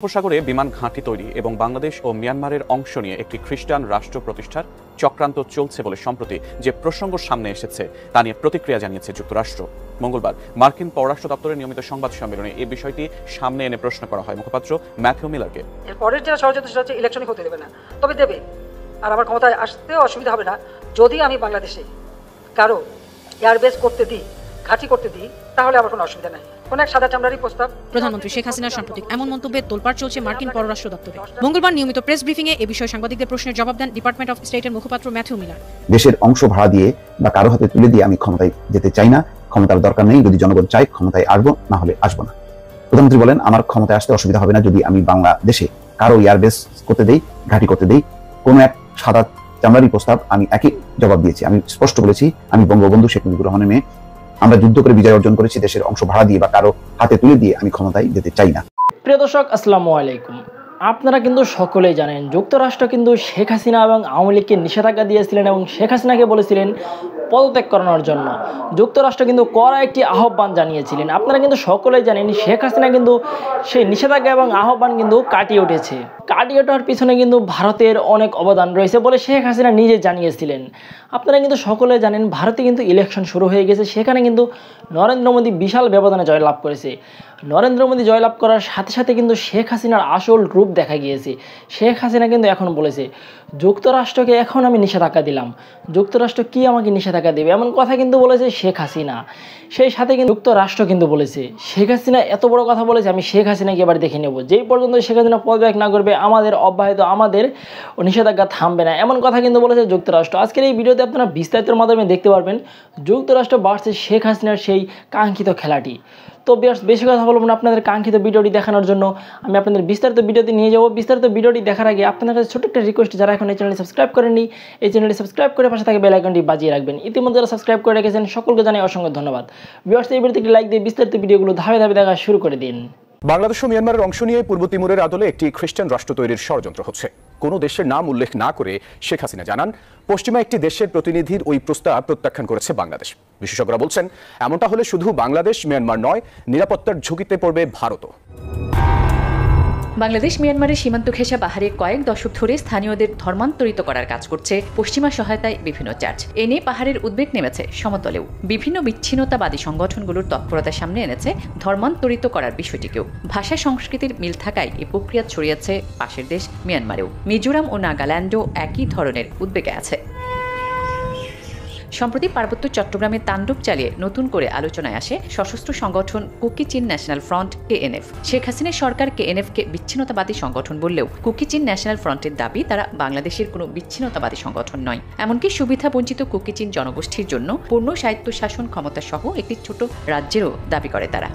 উপসাগরে বিমান ঘাঁটি তৈরি এবং বাংলাদেশ ও মিয়ানমারের অংশ নিয়ে একটি খ্রিস্টান রাষ্ট্র প্রতিষ্ঠার চক্রান্ত চলছে বলে সম্প্রতি যে প্রসঙ্গ সামনে এসেছে তা নিয়ে প্রতিক্রিয়া জানিয়েছে যুক্তরাষ্ট্র। মঙ্গলবার মার্কিন পররাষ্ট্র দপ্তরের নিয়মিত সংবাদ সম্মেলনে এই বিষয়টি সামনে এনে প্রশ্ন করা হয় মুখপাত্র ম্যাথিউ মিলারকে। এরপরের যারা ষড়যন্ত্র সেটা হচ্ছে ইলেকশনই হতে দেবে না, তবে দেবে। আর আমার ক্ষমতায় আসতেও অসুবিধা হবে না যদি আমি বাংলাদেশে কারো এয়ারবেস করতে দিই, ঘাঁটি করতে দিই, তাহলে আমার কোনো অসুবিধা নাই। কোন এক সাদা চামড়ারই প্রস্তাব। প্রধানমন্ত্রী শেখ হাসিনার সাম্প্রতিক এমন মন্তব্যে তোলপাড় চলছে মার্কিন পররাষ্ট্র দপ্তরে। মঙ্গলবার নিয়মিত প্রেস ব্রিফিংয়ে এ বিষয়ে সাংবাদিকদের প্রশ্নের জবাব দেন ডিপার্টমেন্ট অফ স্টেটের মুখপাত্র ম্যাথিউ মিলার। দেশের অংশ ভাড়া দিয়ে বা কারো হাতে তুলে দিয়ে আমি ক্ষমতায় যেতে চাই না, ক্ষমতার দরকার নেই। যদি জনগণ চায় ক্ষমতায় আসবো, না হলে আসবো না। প্রধানমন্ত্রী বলেন, আমার ক্ষমতায় আসতে অসুবিধা হবে না যদি আমি বাংলাদেশে কারো এয়ারবেস করতে দেই, ঘাঁটি করতে দেই। কোন এক সাদা চামড়ারই প্রস্তাব। আমি একই জবাব দিয়েছি। আমি স্পষ্ট বলেছি, আমি বঙ্গবন্ধু শেখ মুজিবুর রহমানের মেয়ে। আমরা যুদ্ধ করে বিজয় অর্জন করেছি। দেশের অংশ ভাড়া দিয়ে বা কারো হাতে তুলে দিয়ে আমি ক্ষমতায় যেতে চাই না। প্রিয় দর্শক, আসসালামু আলাইকুম। আপনারা কিন্তু সকলেই জানেন যুক্তরাষ্ট্র কিন্তু শেখ হাসিনা এবং আওয়ামী লীগকে নিষেধাজ্ঞা দিয়েছিলেন এবং শেখ হাসিনাকে বলেছিলেন পদত্যাগ করানোর জন্য। যুক্তরাষ্ট্র কিন্তু কড়া একটি আহ্বান জানিয়েছিলেন। আপনারা কিন্তু সকলেই জানেন শেখ হাসিনা কিন্তু সেই নিষেধাজ্ঞা এবং আহ্বান কিন্তু কাটিয়ে উঠেছে। কাটিয়ে ওঠার পিছনে কিন্তু ভারতের অনেক অবদান রয়েছে বলে শেখ হাসিনা নিজে জানিয়েছিলেন। আপনারা কিন্তু সকলে জানেন ভারতে কিন্তু ইলেকশন শুরু হয়ে গেছে। সেখানে কিন্তু নরেন্দ্র মোদী বিশাল ব্যবধানে জয়লাভ করেছে। নরেন্দ্র মোদী জয়লাভ করার সাথে সাথে কিন্তু শেখ হাসিনার আসল রূপ দেখা গিয়েছে। শেখ হাসিনা কিন্তু এখন বলেছে, যুক্তরাষ্ট্রকে এখন আমি নিষেধাজ্ঞা দিলাম, যুক্তরাষ্ট্র কি আমাকে নিষেধাজ্ঞা দেবে, এমন কথা কিন্তু বলেছে শেখ হাসিনা। সেই সাথে কিন্তু যুক্তরাষ্ট্র কিন্তু বলেছে, শেখ হাসিনা এত বড় কথা বলেছে, আমি শেখ হাসিনাকে এবার দেখে নেব। যেই পর্যন্ত শেখ হাসিনা পদত্যাগ না করবে আমাদের নিষেধাজ্ঞা থামবে না, এমন কথা কিন্তু বলেছে যুক্তরাষ্ট্র। আজকের এই ভিডিওতে আপনারা বিস্তারিতের মাধ্যমে দেখতে পারবেন যুক্তরাষ্ট্র ভার্সেস শেখ হাসিনার সেই কাঙ্ক্ষিত খেলাটি। তো বেশি কথা বলবো না, আপনাদের কাঙ্ক্ষিত ভিডিওটি দেখানোর জন্য আমি আপনাদের বিস্তারিত ভিডিওতে নিয়ে যাবো। বিস্তারিত ভিডিওটি দেখার আগে আপনাদের কাছে ছোট্ট একটা রিকোয়েস্ট, যারা এখন এই চ্যানেলটি সাবস্ক্রাইব করেননি, এই চ্যানেলটি সাবস্ক্রাইব করে পাশে থাকে বেল আইকনটি বাজিয়ে রাখবেন। ইতিমধ্যে যারা সাবস্ক্রাইব করে রেখেছেন সকলকে জানাই অসংখ্য ধন্যবাদ। ভিউয়ার্স, এই ভিডিওতে একটি লাইক দিয়ে বিস্তারিত ভিডিওগুলো ধাপে ধাপে দেখা শুরু করে দিন। বাংলাদেশ ও মিয়ানমারের অংশ নিয়ে পূর্ব তিমুরের আদলে একটি খ্রিস্টান রাষ্ট্র তৈরির ষড়যন্ত্র হচ্ছে। কোনো দেশের নাম উল্লেখ না করে শেখ হাসিনা জানান, পশ্চিমা একটি দেশের প্রতিনিধির ওই প্রস্তাব প্রত্যাখ্যান করেছে বাংলাদেশ। বিশেষজ্ঞরা বলছেন, এমনটা হলে শুধু বাংলাদেশ মিয়ানমার নয়, নিরাপত্তার ঝুঁকিতে পড়বে ভারতও। বাংলাদেশ মিয়ানমারের সীমান্ত ঘেঁষা পাহাড়ে কয়েক দশক ধরে স্থানীয়দের ধর্মান্তরিত করার কাজ করছে পশ্চিমা সহায়তায় বিভিন্ন চার্চ। এ নিয়ে পাহাড়ের উদ্বেগ নেমেছে সমতলেও। বিভিন্ন বিচ্ছিন্নতাবাদী সংগঠনগুলোর তৎপরতার সামনে এনেছে ধর্মান্তরিত করার বিষয়টিকেও। ভাষা সংস্কৃতির মিল থাকায় এই প্রক্রিয়া ছড়িয়েছে পাশের দেশ মিয়ানমারেও। মিজোরাম ও নাগাল্যান্ডও একই ধরনের উদ্বেগে আছে। সম্প্রতি পার্বত্য চট্টগ্রামে তাণ্ডব চালিয়ে নতুন করে আলোচনায় আসে সশস্ত্র সংগঠন কুকি চীন ন্যাশনাল ফ্রন্ট KNF। শেখ হাসিনার সরকার KNF-কে বিচ্ছিন্নতাবাদী সংগঠন বললেও কুকি চীন ন্যাশনাল ফ্রন্টের দাবি তারা বাংলাদেশের কোনো বিচ্ছিন্নতাবাদী সংগঠন নয়। এমনকি সুবিধা বঞ্চিত কুকি চীন জনগোষ্ঠীর জন্য পূর্ণ স্বায়ত্তশাসন ক্ষমতা সহ একটি ছোট রাজ্যেরও দাবি করে তারা।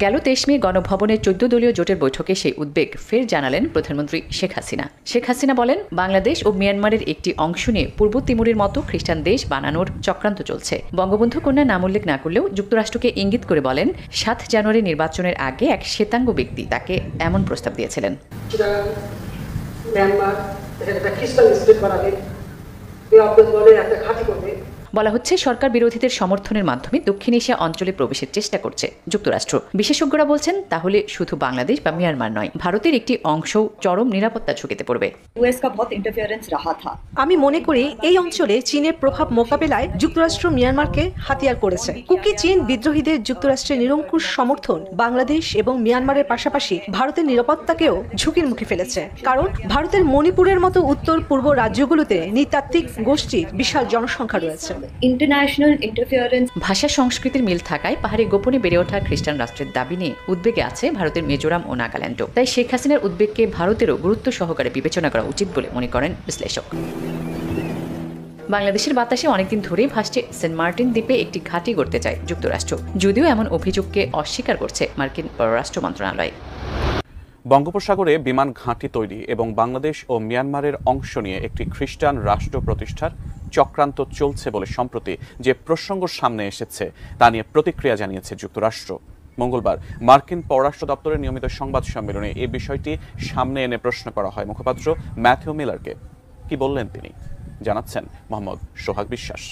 গেল 23 মে গণভবনের 14 দলীয় জোটের বৈঠকে সেই উদ্বেগ ফের জানালেন প্রধানমন্ত্রী শেখ হাসিনা। শেখ হাসিনা বলেন, বাংলাদেশ ও মিয়ানমারের একটি অংশ নিয়ে পূর্ব তিমুরের মতো খ্রিস্টান দেশ বানানোর চক্রান্ত চলছে। বঙ্গবন্ধু কন্যা নাম উল্লেখ না করলেও যুক্তরাষ্ট্রকে ইঙ্গিত করে বলেন, 7 জানুয়ারি নির্বাচনের আগে এক শ্বেতাঙ্গ ব্যক্তি তাকে এমন প্রস্তাব দিয়েছিলেন। বলা হচ্ছে, সরকার বিরোধীদের সমর্থনের মাধ্যমে দক্ষিণ এশিয়া অঞ্চলে প্রবেশের চেষ্টা করছে যুক্তরাষ্ট্র। বিশেষজ্ঞরা বলছেন, তাহলে শুধু বাংলাদেশ বা মিয়ানমার নয়, ভারতের একটি অংশ চরম নিরাপত্তা ঝুঁকিতে পড়বে। আমি মনে করি এই অঞ্চলে চীনের প্রভাব মোকাবেলায় যুক্তরাষ্ট্র মিয়ানমারকে হাতিয়ার করেছে। কুকি চীন বিদ্রোহীদের যুক্তরাষ্ট্রের নিরঙ্কুশ সমর্থন বাংলাদেশ এবং মিয়ানমারের পাশাপাশি ভারতের নিরাপত্তাকেও ঝুঁকির মুখে ফেলেছে। কারণ ভারতের মণিপুরের মতো উত্তর পূর্ব রাজ্যগুলোতে নৃতাত্ত্বিক গোষ্ঠীর বিশাল জনসংখ্যা রয়েছে। International interference. ভাষা সংস্কৃতির মিল থাকায় পাহাড়ে গোপনে বেড়ে ওঠা খ্রিস্টান রাষ্ট্রের দাবি নিয়ে উদ্বেগে আছে ভারতের মিজোরাম ও নাগাল্যান্ডও। তাই শেখ হাসিনার উদ্বেগকে ভারতেরও গুরুত্ব সহকারে বিবেচনা করা উচিত বলে মনে করেন বিশ্লেষক। বাংলাদেশের বাতাসে অনেকদিন ধরেই ভাসছে সেন্ট মার্টিন দ্বীপে একটি ঘাঁটি গড়তে চায় যুক্তরাষ্ট্র, যদিও এমন অভিযোগকে অস্বীকার করছে মার্কিন পররাষ্ট্র মন্ত্রণালয়। বঙ্গোপসাগরে বিমান ঘাঁটি তৈরি এবং বাংলাদেশ ও মিয়ানমারের অংশ নিয়ে একটি খ্রিস্টান রাষ্ট্র প্রতিষ্ঠার চক্রান্ত চলছে বলে সম্প্রতি যে প্রসঙ্গ সামনে এসেছে তা নিয়ে প্রতিক্রিয়া জানিয়েছে যুক্তরাষ্ট্র। মঙ্গলবার মার্কিন পররাষ্ট্র দপ্তরের নিয়মিত সংবাদ সম্মেলনে এই বিষয়টি সামনে এনে প্রশ্ন করা হয় মুখপাত্র ম্যাথিউ মিলারকে। কি বললেন তিনি, জানাচ্ছেন মোহাম্মদ সোহাগ বিশ্বাস।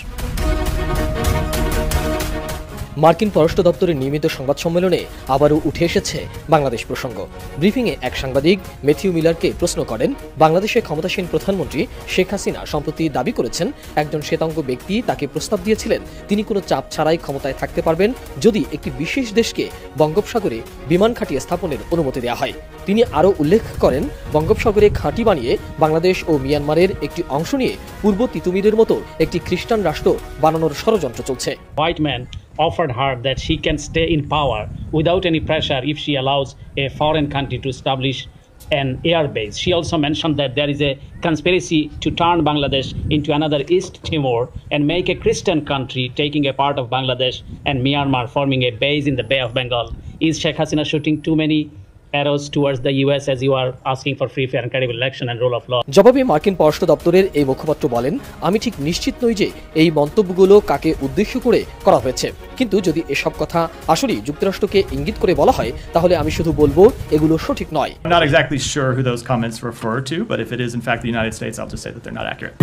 মার্কিন পররাষ্ট্র দপ্তরের নিয়মিত সংবাদ সম্মেলনে আবারও উঠে এসেছে বাংলাদেশ প্রসঙ্গ। ব্রিফিংয়ে এক সাংবাদিক ম্যাথিউ মিলারকে প্রশ্ন করেন, বাংলাদেশের ক্ষমতাসীন প্রধানমন্ত্রী শেখ হাসিনা সম্প্রতি দাবি করেছেন একজন শ্বেতাঙ্গ ব্যক্তি তাকে প্রস্তাব দিয়েছিলেন তিনি কোনো চাপ ছাড়াই ক্ষমতায় থাকতে পারবেন যদি একটি বিশেষ দেশকে বঙ্গোপসাগরে বিমান ঘাঁটি স্থাপনের অনুমতি দেওয়া হয়। তিনি আরও উল্লেখ করেন, বঙ্গোপসাগরে ঘাঁটি বানিয়ে বাংলাদেশ ও মিয়ানমারের একটি অংশ নিয়ে পূর্ব তিতুমিরের মতো একটি খ্রিস্টান রাষ্ট্র বানানোর ষড়যন্ত্র চলছে। White man offered her that she can stay in power without any pressure if she allows a foreign country to establish an air base. She also mentioned that there is a conspiracy to turn Bangladesh into another East Timor and make a Christian country, taking a part of Bangladesh and Myanmar, forming a base in the Bay of Bengal. Is Sheikh Hasina shooting too many arrows towards the US as you are asking for free, fair and credible election and rule of law? জবাবে মার্কিন পররাষ্ট্র দপ্তরের এই মুখপাত্র বলেন, আমি ঠিক নিশ্চিত নই যে এই মন্তব্যগুলো কাকে উদ্দেশ্য করে করা হয়েছে, কিন্তু যদি এসব কথা আসলে যুক্তরাষ্ট্রকে ইঙ্গিত করে বলা হয় তাহলে আমি শুধু বলবো এগুলো সঠিক নয়। I'm not exactly sure who those comments refer to, but if it is in fact the United States, I'll just say that they're not accurate.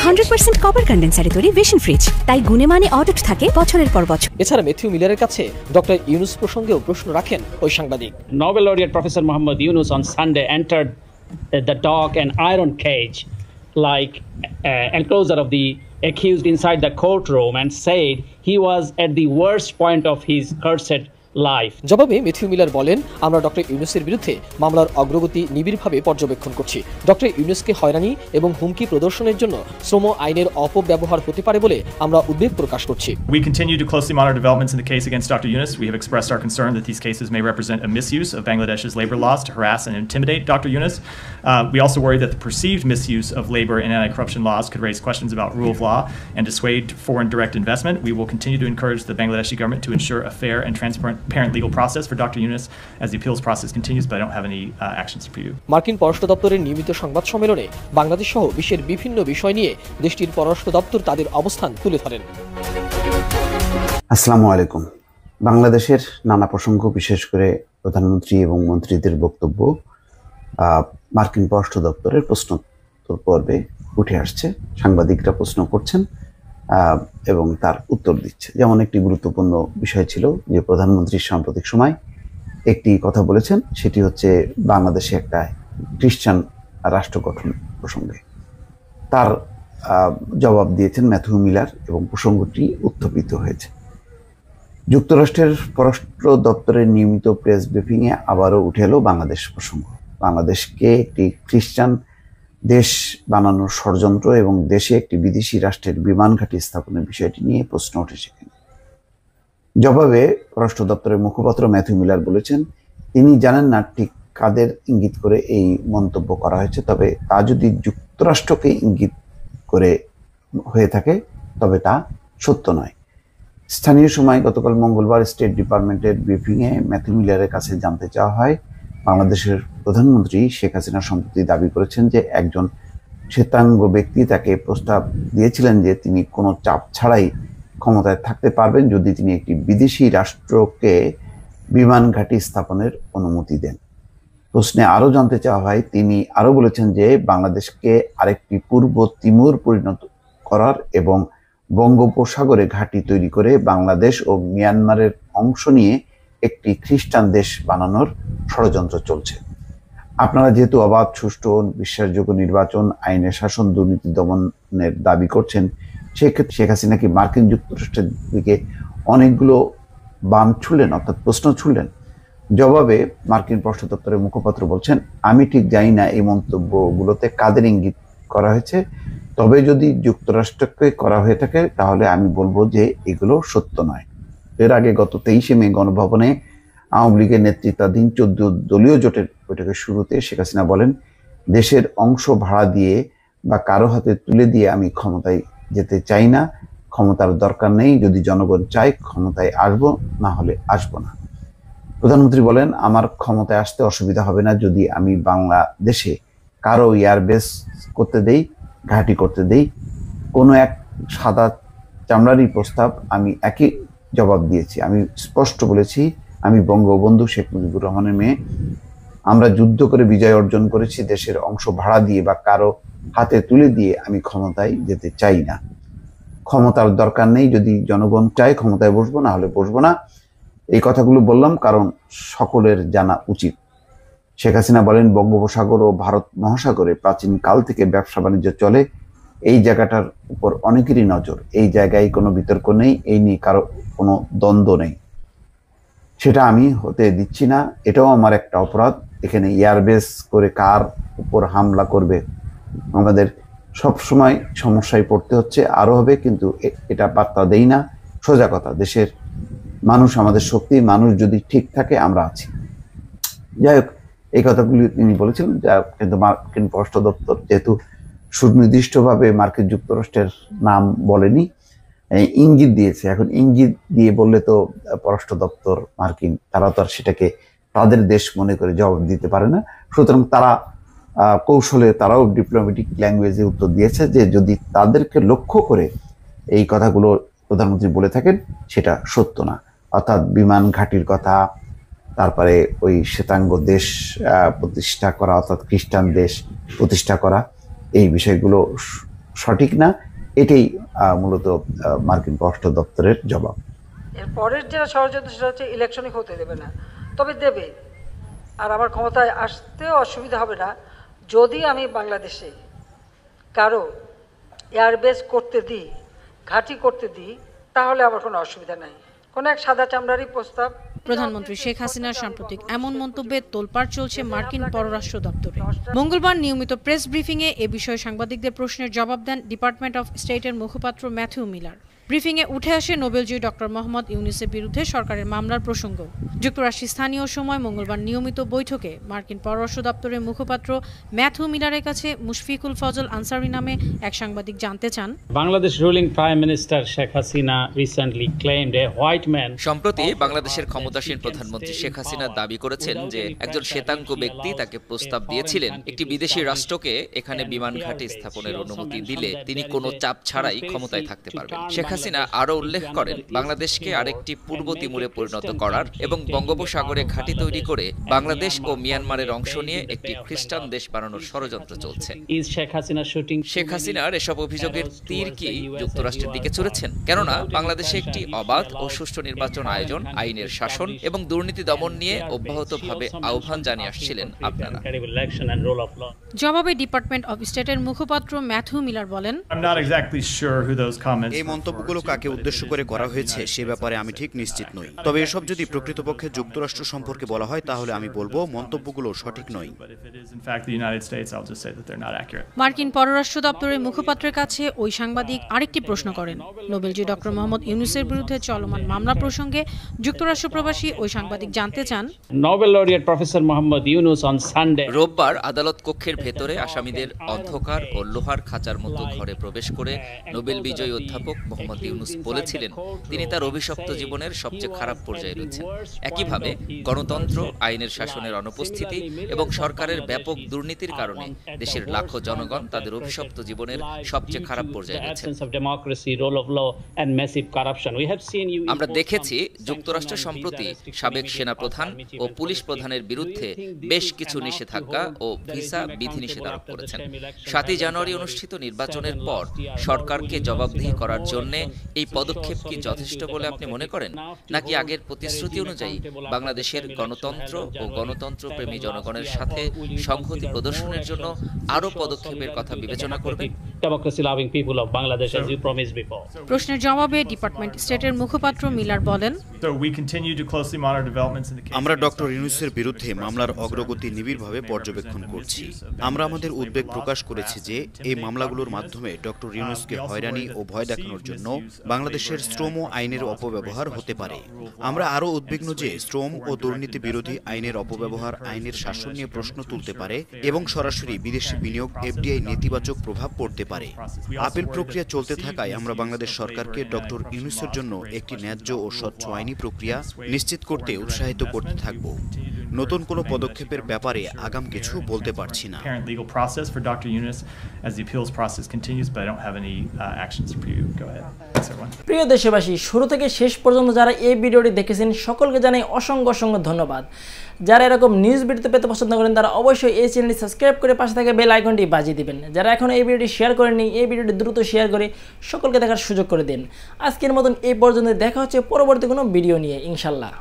100% copper কন্ডেন্সারে তৈরি ভিশন ফ্রিজ, তাই গুণে মানে অটুট থাকে বছরের পর বছর। এছাড়া ম্যাথিউ মিলারের কাছে ডক্টর ইউনুস প্রসঙ্গেও প্রশ্ন রাখেন ওই সাংবাদিক। Nobel laureate Professor Muhammad Yunus on Sunday entered the dock and iron cage like enclosure of the accused inside the courtroom and said he was at the worst point of his cursed life. জবাবে Matthew Miller বলেন, আমরা doctor ইউনুসের বিরুদ্ধে মামলার অগ্রগতি নিবিড়ভাবে পর্যবেক্ষণ করছি। ডক্টর ইউনুসকে হয়রানি এবং হুমকি প্রদর্শনের জন্য শ্রম আইনের অপব্যবহার হতে পারে বলে আমরা উদ্বেগ প্রকাশ করছি। We continue to closely monitor developments in the case against Dr. Yunus. We have expressed our concern that these cases may represent a misuse of Bangladesh's labor laws to harass and intimidate Dr. Yunus. We also worry that the perceived misuse of labor and anti-corruption laws could raise questions about rule of law and dissuade foreign direct investment. We will continue to encourage the Bangladeshi government to ensure a fair and transparent legal process for Dr. Yunus as the appeals process continues, but I don't have any actions for you. মার্কিন পররাষ্ট্র দপ্তরের নিয়মিত সংবাদ সম্মেলনে বাংলাদেশ সহ বিশ্বের বিভিন্ন বিষয় নিয়ে দেশটির পররাষ্ট্র দপ্তর তাদের অবস্থান তুলে ধরেন। আসসালামু আলাইকুম। বাংলাদেশের নানা প্রসঙ্গ, বিশেষ করে প্রধানমন্ত্রী এবং মন্ত্রীদের বক্তব্য মার্কিন পররাষ্ট্র দপ্তরের প্রশ্নোত্তর পর্বে উঠে আসছে। সাংবাদিকরা প্রশ্ন করছেন এবং তার উত্তর দিচ্ছে। যেমন একটি গুরুত্বপূর্ণ বিষয় ছিল যে প্রধানমন্ত্রী সাম্প্রতিক সময় একটি কথা বলেছেন, সেটি হচ্ছে বাংলাদেশে একটা খ্রিস্টান রাষ্ট্র গঠন প্রসঙ্গে। তার জবাব দিয়েছেন ম্যাথিউ মিলার এবং প্রসঙ্গটি উত্থাপিত হয়েছে। যুক্তরাষ্ট্রের পররাষ্ট্র দপ্তরের নিয়মিত প্রেস ব্রিফিংয়ে আবারও উঠে এলো বাংলাদেশ প্রসঙ্গ। বাংলাদেশকে একটি খ্রিস্টান দেশ বানানোর ষড়যন্ত্র এবং দেশে একটি বিদেশি রাষ্ট্রের বিমান ঘাঁটি স্থাপনের বিষয়টি নিয়ে প্রশ্ন উঠেছে। জবাবে পররাষ্ট্র দপ্তরের মুখপাত্র ম্যাথিউ মিলার বলেছেন, তিনি জানেন না ঠিক কাদের ইঙ্গিত করে এই মন্তব্য করা হয়েছে, তবে তা যদি যুক্তরাষ্ট্রকে ইঙ্গিত করে হয়ে থাকে তবে তা সত্য নয়। স্থানীয় সময় গতকাল মঙ্গলবার স্টেট ডিপার্টমেন্টের ব্রিফিংয়ে ম্যাথিউ মিলারের কাছে জানতে চাওয়া হয়, বাংলাদেশের প্রধানমন্ত্রী শেখ হাসিনা সম্প্রতি দাবি করেছেন যে একজন শ্বেতাঙ্গ ব্যক্তি তাকে প্রস্তাব দিয়েছিলেন যে তিনি কোনো চাপ ছাড়াই ক্ষমতায় থাকতে পারবেন যদি তিনি একটি বিদেশি রাষ্ট্রকে বিমান ঘাঁটি স্থাপনের অনুমতি দেন। প্রশ্নে আরও জানতে চাওয়া হয়, তিনি আরও বলেছেন যে বাংলাদেশকে আরেকটি পূর্ব তিমুর পরিণত করার এবং বঙ্গোপসাগরে ঘাঁটি তৈরি করে বাংলাদেশ ও মিয়ানমারের অংশ নিয়ে একটি খ্রিস্টান দেশ বানানোর ষড়যন্ত্র চলছে। আপনারা যেহেতু অবাধ, সুষ্ঠু, বিশ্বাসযোগ্য নির্বাচন, আইনের শাসন, দুর্নীতি দমনের দাবি করছেন, সেক্ষেত্রে শেখ হাসিনা কি মার্কিন যুক্তরাষ্ট্রের দিকে অনেকগুলো বাম ছুড়লেন, অর্থাৎ প্রশ্ন ছুড়লেন? জবাবে মার্কিন পররাষ্ট্র দপ্তরের মুখপাত্র বলছেন, আমি ঠিক জানি না এই মন্তব্যগুলোতে কাদের ইঙ্গিত করা হয়েছে, তবে যদি যুক্তরাষ্ট্রকে করা হয়ে থাকে তাহলে আমি বলবো যে এগুলো সত্য নয়। এর আগে গত 23শে মে গণভবনে আওয়ামী লীগের নেতৃত্বাধীন 14 দলীয় জোটের বৈঠকের শুরুতে শেখ হাসিনা বলেন, দেশের অংশ ভাড়া দিয়ে বা কারো হাতে তুলে দিয়ে আমি ক্ষমতায় যেতে চাই না, ক্ষমতার দরকার নেই, যদি জনগণ চায় ক্ষমতায় আসবো, না হলে আসবো না। প্রধানমন্ত্রী বলেন, আমার ক্ষমতায় আসতে অসুবিধা হবে না যদি আমি বাংলাদেশে কারো এয়ারবেস করতে দেই, ঘাঁটি করতে দেই। কোনো এক সাদা চামড়ারই প্রস্তাব আমি একই জবাব দিয়েছি। আমি স্পষ্ট বলেছি, আমি বঙ্গবন্ধু শেখ মুজিবুর রহমানের মেয়ে, আমরা যুদ্ধ করে বিজয় অর্জন করেছি, দেশের অংশ ভাড়া দিয়ে বা কারো হাতে তুলে দিয়ে আমি ক্ষমতায় যেতে চাই না। ক্ষমতার দরকার নেই, যদি জনগণ চায় ক্ষমতায় বসবো, না হলে বসবো না। এই কথাগুলো বললাম কারণ সকলের জানা উচিত। শেখ হাসিনা বলেন বঙ্গোপসাগর ও ভারত মহাসাগরে প্রাচীন কাল থেকে ব্যবসা বাণিজ্য চলে, এই জায়গাটার উপর অনেকেরই নজর, এই জায়গায় কোনো বিতর্ক নেই, এই নিয়ে কারো কোনো দ্বন্দ্ব নেই। সেটা আমি হতে দিচ্ছি না, এটাও আমার একটা অপরাধ। এখানে এয়ারবেস করে কার উপর হামলা করবে, আমাদের সবসময় সমস্যায় পড়তে হচ্ছে, আরো হবে, কিন্তু এটা পাত্তা দেই না। সোজা কথা, দেশের মানুষ আমাদের শক্তি, মানুষ যদি ঠিক থাকে আমরা আছি। যাই হোক, এই কথাগুলি তিনি বলেছিলেন, যা কিন্তু মার্কিন পররাষ্ট্র দপ্তর যেহেতু সুনির্দিষ্টভাবে মার্কিন যুক্তরাষ্ট্রের নাম বলেনি, ইঙ্গিত দিয়েছে। এখন ইঙ্গিত দিয়ে বললে তো পররাষ্ট্র দপ্তর মার্কিন, তারা তো আর সেটাকে তাদের দেশ মনে করে জবাব দিতে পারে না। সুতরাং তারা কৌশলে, তারাও ডিপ্লোম্যাটিক ল্যাঙ্গুয়েজে উত্তর দিয়েছে যে যদি তাদেরকে লক্ষ্য করে এই কথাগুলো প্রধানমন্ত্রী বলে থাকেন সেটা সত্য না। অর্থাৎ বিমান ঘাঁটির কথা, তারপরে ওই শ্বেতাঙ্গ দেশ প্রতিষ্ঠা করা, অর্থাৎ খ্রিস্টান দেশ প্রতিষ্ঠা করা, এই বিষয়গুলো সঠিক না। এটাই মূলত মার্কিন পররাষ্ট্র দপ্তরের জবাব। এর পরের যেটা ষড়যন্ত্র সেটা হচ্ছে ইলেকশনই হতে দেবে না, তবে দেবে। আর আমার ক্ষমতায় আসতেও অসুবিধা হবে না যদি আমি বাংলাদেশে কারো এয়ারবেস করতে দিই, ঘাঁটি করতে দিই, তাহলে আমার কোনো অসুবিধা নাই। কোনো এক সাদা চামড়ারই প্রস্তাব। প্রধানমন্ত্রী শেখ হাসিনার সাম্প্রতিক এমন মন্তব্যে তোলপাড় চলছে মার্কিন পররাষ্ট্র দপ্তরে। মঙ্গলবার নিয়মিত প্রেস ব্রিফিংয়ে এ বিষয়ে সাংবাদিকদের প্রশ্নের জবাব দেন ডিপার্টমেন্ট অফ স্টেটের মুখপাত্র ম্যাথিউ মিলার। ব্রিফিংয়ে উঠে আসে নোবেলজয়ী ডক্টর মোহাম্মদ ইউনূসের বিরুদ্ধে সরকারের মামলার প্রসঙ্গ। যুক্তরাষ্ট্রের স্থানীয় সময় মঙ্গলবার নিয়মিত বৈঠকে মার্কিন পররাষ্ট্র দপ্তরের মুখপাত্র ম্যাথিউ মিলারের কাছে মুশফিকুল ফজল আনসারি নামে এক সাংবাদিক জানতে চান, Bangladesh ruling prime minister Sheikh Hasina recently claimed a white man. সম্প্রতি বাংলাদেশের ক্ষমতাসীন প্রধানমন্ত্রী শেখ হাসিনা দাবি করেছেন যে একজন শ্বেতাঙ্গ ব্যক্তি তাকে প্রস্তাব দিয়েছিলেন একটি বিদেশি রাষ্ট্রকে এখানে বিমান ঘাঁটি স্থাপনের অনুমতি দিলে তিনি কোনো চাপ ছাড়াই ক্ষমতায় থাকতে পারবেন। শেখ হাসিনা আরো উল্লেখ করেন বাংলাদেশকে আরেকটি পূর্ব তিমুরে পরিণত করার এবং বঙ্গোপসাগরে ঘাঁটি তৈরি করে বাংলাদেশ ও মিয়ানমারের অংশ নিয়ে একটি খ্রিস্টান দেশ বানানোর ষড়যন্ত্র চলছে। শেখ হাসিনার এসব অভিযোগের তীর কি যুক্তরাষ্ট্রের দিকে ছুড়েছেন? কেননা বাংলাদেশে একটি অবাধ ও সুষ্ঠু নির্বাচন আয়োজন, আইনের শাসন এবং দুর্নীতি দমন নিয়ে অব্যাহতভাবে আহ্বান জানিয়ে আসছিলেন আপনারা। জবাবে ডিপার্টমেন্ট অফ স্টেটের মুখপাত্র ম্যাথিউ মিলার বলেন, এই মন্তব্যগুলো কাকে উদ্দেশ্য করে করা হয়েছে সে ব্যাপারে আমি ঠিক নিশ্চিত নই। তবে এসব যদি প্রকৃতপক্ষে যুক্তরাষ্ট্র সম্পর্কে বলা হয় তাহলে আমি বলবো মন্তব্যগুলো সঠিক নয়। মার্কিন পররাষ্ট্র দপ্তরের মুখপাত্রের কাছে ওই সাংবাদিক আরেকটি প্রশ্ন করেন। নোবেলজয়ী ডক্টর মোহাম্মদ ইউনূসের বিরুদ্ধে চলমান মামলা প্রসঙ্গে যুক্তরাষ্ট্র প্রবাসী ওই সাংবাদিক জানতে চান, Nobel laureate professor Mohammad Yunus on Sunday রোববার আদালত কক্ষের ভেতরে আসামিদের অন্ধকার ও লোহার খাঁচার মতো ঘরে প্রবেশ করে নোবেল বিজয়ী অধ্যাপক মোহাম্মদ ইউনূস বলেছিলেন তিনি তার অভিশপ্ত জীবনের সবচেয়ে খারাপ পর্যায়ে রয়েছেন। একইভাবে গণতন্ত্র, আইনের শাসনের অনুপস্থিতি এবং সরকারের ব্যাপক দুর্নীতির কারণে দেশের লাখো জনগণ তাদের অভিশপ্ত জীবনের সবচেয়ে খারাপ পর্যায়ে রয়েছেন। আমরা দেখেছি যুক্তরাষ্ট্র সম্প্রতি সাবেক সেনাপ্রধান ও পুলিশ প্রধানের বিরুদ্ধে বেশ কিছু নিষেধাজ্ঞা ও ভিসা বিধিনিষেধ আরোপ করেছেন। 7 জানুয়ারি অনুষ্ঠিত নির্বাচনের পর সরকারকে জবাবদিহি করার জন্য এই পদক্ষেপ কি যথেষ্ট বলে আপনি মনে করেন, নাকি আগের প্রতিশ্রুতি অনুযায়ী বাংলাদেশের গণতন্ত্র ও গণতন্ত্রপ্রেমী জনগণের সাথে সংহতি প্রদর্শনের জন্য আরো পদক্ষেপের কথা বিবেচনা করবেন? প্রশ্নের জবাবে ডিপার্টমেন্ট স্টেটের মুখপাত্র মিলার বলেন, আমরা ডক্টর ইউনূসের বিরুদ্ধে মামলার অগ্রগতি নিবিড়ভাবে পর্যবেক্ষণ করছি। আমরা আমাদের উদ্বেগ প্রকাশ করেছি যে এই মামলাগুলোর মাধ্যমে ডক্টর ইউনূসকে হয়রানি ও ভয় দেখানোর জন্য বাংলাদেশের শ্রম আইনের অপব্যবহার হতে পারে। আমরা আরও উদ্বিগ্ন যে শ্রম ও দুর্নীতি বিরোধী আইনের অপব্যবহার আইনের শাসন নিয়ে প্রশ্ন তুলতে পারে এবং সরাসরি বিদেশি বিনিয়োগ এফডিআই নেতিবাচক প্রভাব পড়তে পারে। আপিল প্রক্রিয়া চলতে থাকায় আমরা বাংলাদেশ সরকারকে ডক্টর ইউনূসের জন্য একটি ন্যায্য ও স্বচ্ছ আইনি প্রক্রিয়া নিশ্চিত করতে উৎসাহিত করতে থাকব। নতুন কোনো পদক্ষেপের ব্যাপারে আগাম কিছু বলতে পারছি না। As the appeals process continues, but I don't have any actions for you. Go ahead. Thanks, everyone. প্রিয় দেশবাসী, শুরু থেকে শেষ পর্যন্ত যারা এই ভিডিওটি দেখেছেন সকলকে জানাই অসংখ্য অসংখ্য ধন্যবাদ। যারা এরকম নিউজ ভিডিও পেতে পছন্দ করেন তারা অবশ্যই এই চ্যানেলটি সাবস্ক্রাইব করে পাশে থাকা বেল আইকনটি বাজিয়ে দিবেন। যারা এখনও এই ভিডিওটি শেয়ার করেননি, এই ভিডিওটি দ্রুত শেয়ার করে সকলকে দেখার সুযোগ করে দিন। আজকের মতন এই পর্যন্ত, দেখা হচ্ছে পরবর্তী কোনো ভিডিও নিয়ে ইনশাল্লাহ।